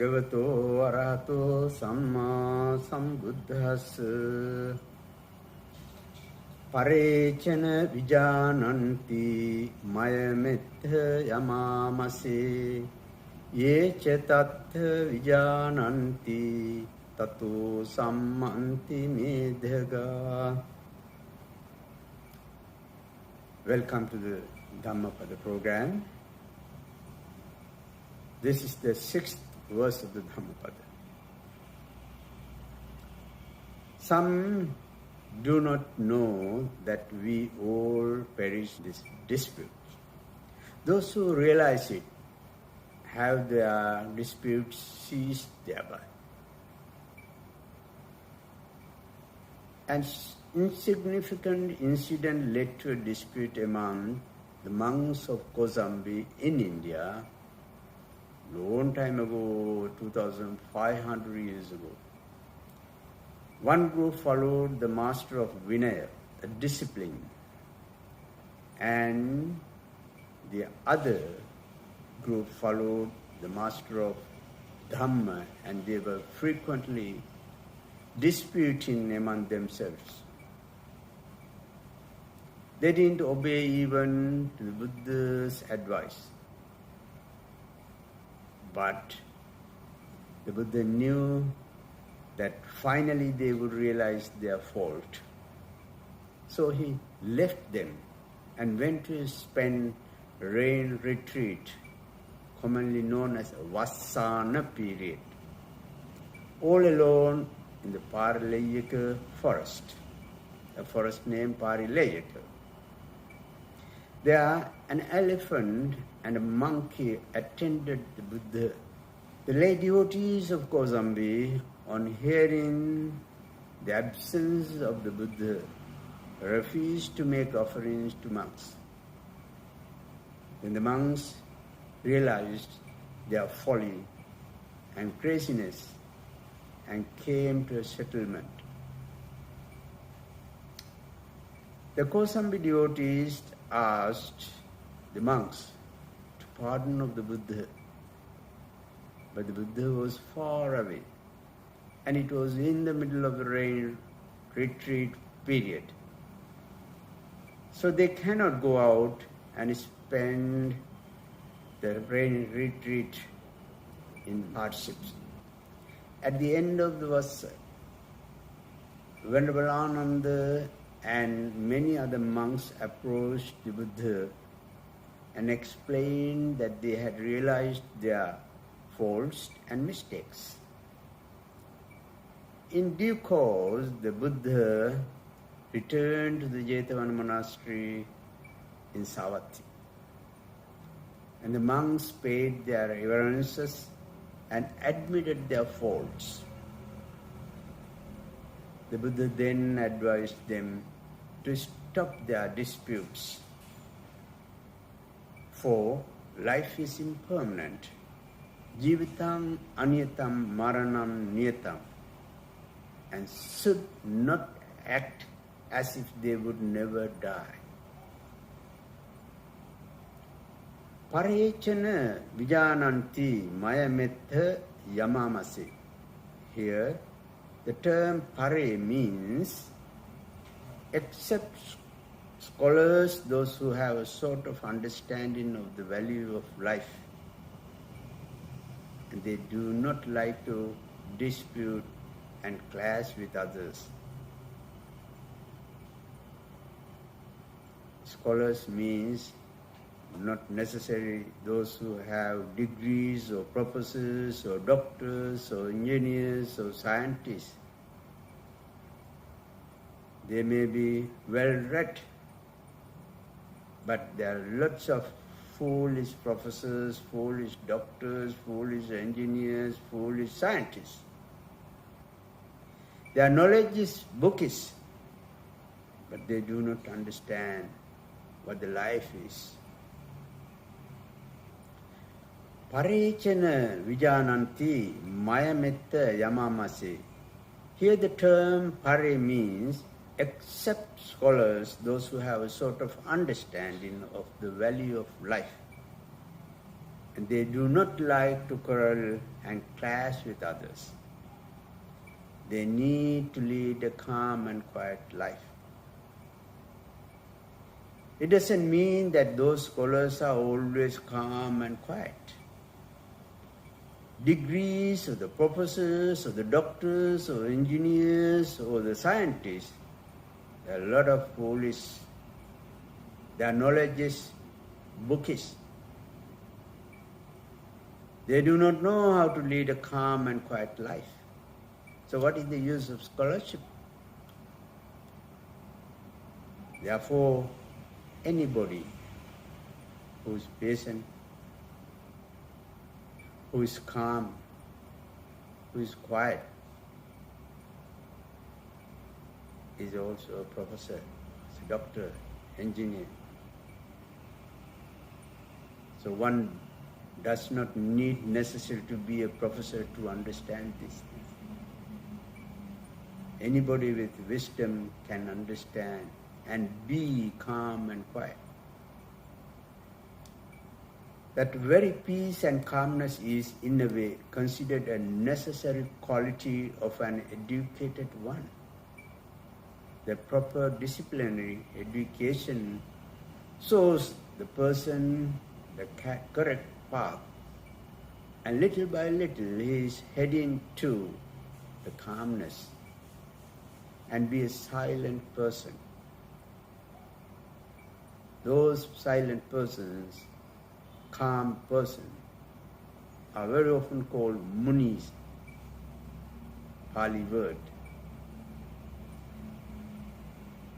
Bhagavato arahato samma sambuddhassa parechana vijananti mayametha yamamase ye cha tattha vijananti tato sammanti medhaga. Welcome to the Dhammapada program. This is the 6th verse of the Dhammapada. Some do not know that we all perish in this dispute. Those who realize it have their disputes ceased thereby. An insignificant incident led to a dispute among the monks of Kosambi in India long time ago, 2,500 years ago. One group followed the master of Vinaya, a discipline, and the other group followed the master of Dhamma, and they were frequently disputing among themselves. They didn't obey even to the Buddha's advice. But the Buddha knew that finally they would realize their fault. So he left them and went to spend rain retreat, commonly known as a vipassana period, all alone in the Parilayaka forest, a forest named Parilayaka. There, an elephant and a monkey attended the Buddha. The lay devotees of Kosambi, on hearing the absence of the Buddha, refused to make offerings to monks. Then the monks realized their folly and craziness and came to a settlement. The Kosambi devotees asked the monks to pardon of the Buddha, but the Buddha was far away, and it was in the middle of the rain retreat period. So they cannot go out and spend the rain retreat in hardships. At the end of the verse, Venerable Ananda and many other monks approached the Buddha and explained that they had realized their faults and mistakes. In due course, the Buddha returned to the Jetavana monastery in Savatthi, and the monks paid their reverences and admitted their faults. The Buddha then advised them to stop their disputes, for life is impermanent. Jivitam aniyatam maranam niyatam, and should not act as if they would never die. Parechana vijananti mayametha yamamase. Here, the term pare means except scholars, those who have a sort of understanding of the value of life, and they do not like to dispute and clash with others. Scholars means not necessarily those who have degrees or professors or doctors or engineers or scientists. They may be well read, but there are lots of foolish professors, foolish doctors, foolish engineers, foolish scientists. Their knowledge is bookish, but they do not understand what the life is. Parechana vijananti mayametta yamamase. Here the term pare means except scholars, those who have a sort of understanding of the value of life. And they do not like to quarrel and clash with others. They need to lead a calm and quiet life. It doesn't mean that those scholars are always calm and quiet. Degrees of the professors or the doctors or engineers or the scientists, there are a lot of foolish. Their knowledge is bookish. They do not know how to lead a calm and quiet life. So what is the use of scholarship? Therefore, anybody who is patient, who is calm, who is quiet, is also a professor, is a doctor, engineer. So one does not need necessarily to be a professor to understand these things. Anybody with wisdom can understand and be calm and quiet. That very peace and calmness is, in a way, considered a necessary quality of an educated one. The proper disciplinary education shows the person the correct path, and little by little he is heading to the calmness and be a silent person. Those silent persons, calm persons, are very often called munis, Pali word.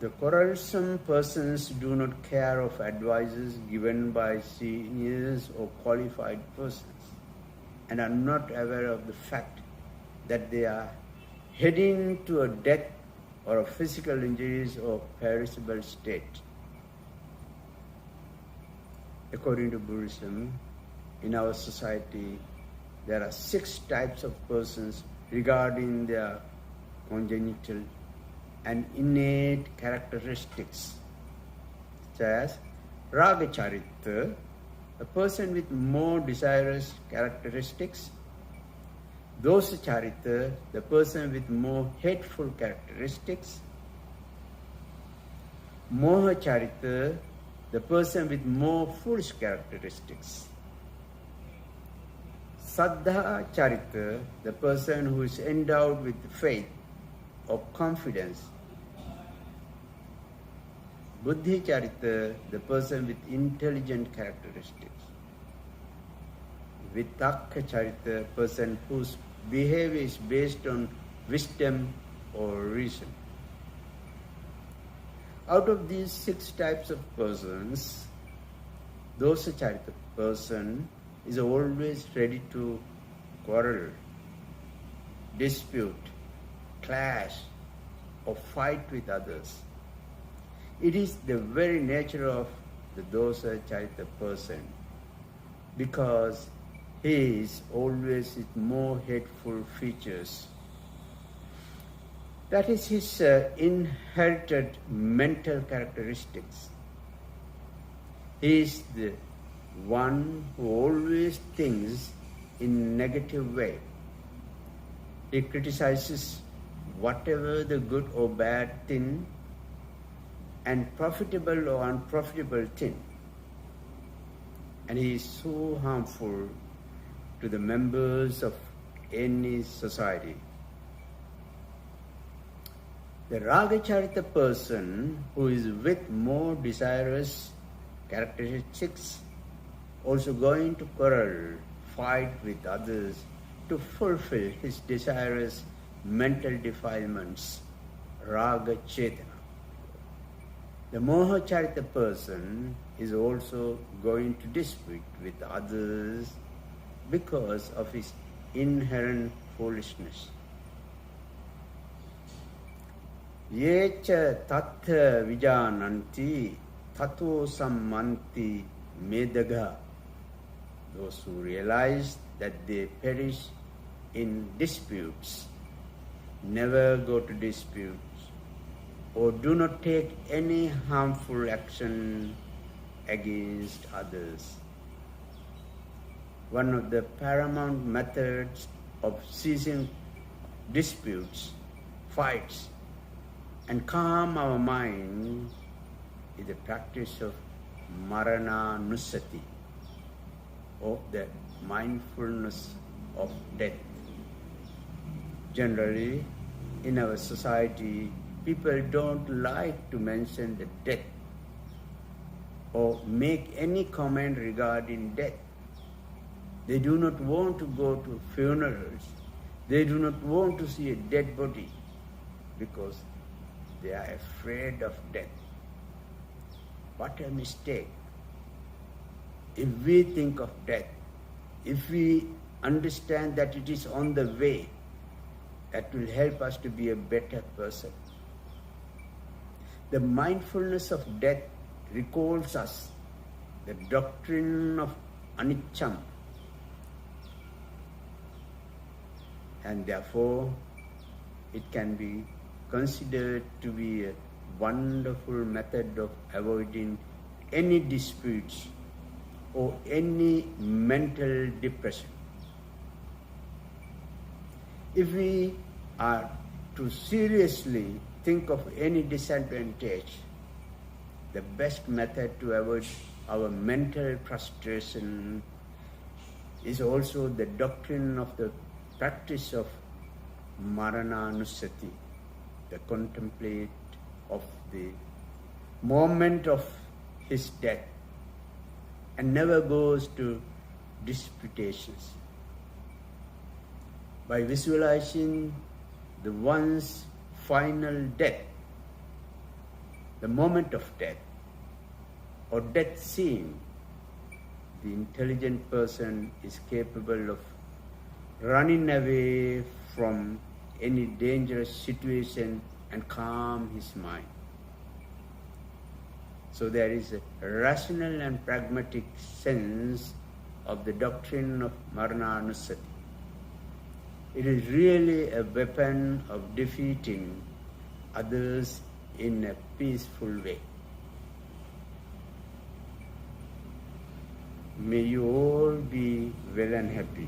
The quarrelsome persons do not care of advices given by seniors or qualified persons, and are not aware of the fact that they are heading to a death or a physical injuries or perishable state. According to Buddhism, in our society, there are 6 types of persons regarding their congenital and innate characteristics, such as raga charita, a person with more desirous characteristics; dosa charita, the person with more hateful characteristics; moha charita, the person with more foolish characteristics; saddha charita, the person who is endowed with faith or confidence; buddhi charita, the person with intelligent characteristics; vitakka charita, person whose behavior is based on wisdom or reason. Out of these 6 types of persons, dosa charita person is always ready to quarrel, dispute, clash, or fight with others. It is the very nature of the dosa charita person, because he is always with more hateful features. That is his inherited mental characteristics. He is the one who always thinks in negative way. He criticizes whatever the good or bad thing and profitable or unprofitable thing. And he is so harmful to the members of any society. The raga charita person who is with more desirous characteristics also going to quarrel, fight with others to fulfill his desirous mental defilements, raga chetana. The moha charita person is also going to dispute with others because of his inherent foolishness. Yecha tattha vijananti tato sammanti medaga. Those who realize that they perish in disputes never go to disputes or do not take any harmful action against others. one of the paramount methods of ceasing disputes, fights, and calm our mind is the practice of marananusati, or the mindfulness of death. Generally, in our society, people don't like to mention the death or make any comment regarding death. They do not want to go to funerals. They do not want to see a dead body because they are afraid of death. What a mistake. If we think of death, if we understand that it is on the way, that will help us to be a better person. The mindfulness of death recalls us the doctrine of anicca, and therefore it can be considered to be a wonderful method of avoiding any disputes or any mental depression. If we are to seriously think of any disadvantage, the best method to avoid our mental frustration is also the doctrine of the practice of marananusati, the contemplate of the moment of his death, and never goes to disputations. By visualizing the one's final death, the moment of death, or death scene, the intelligent person is capable of running away from any dangerous situation and calm his mind. So there is a rational and pragmatic sense of the doctrine of marananusati. It is really a weapon of defeating others in a peaceful way. May you all be well and happy.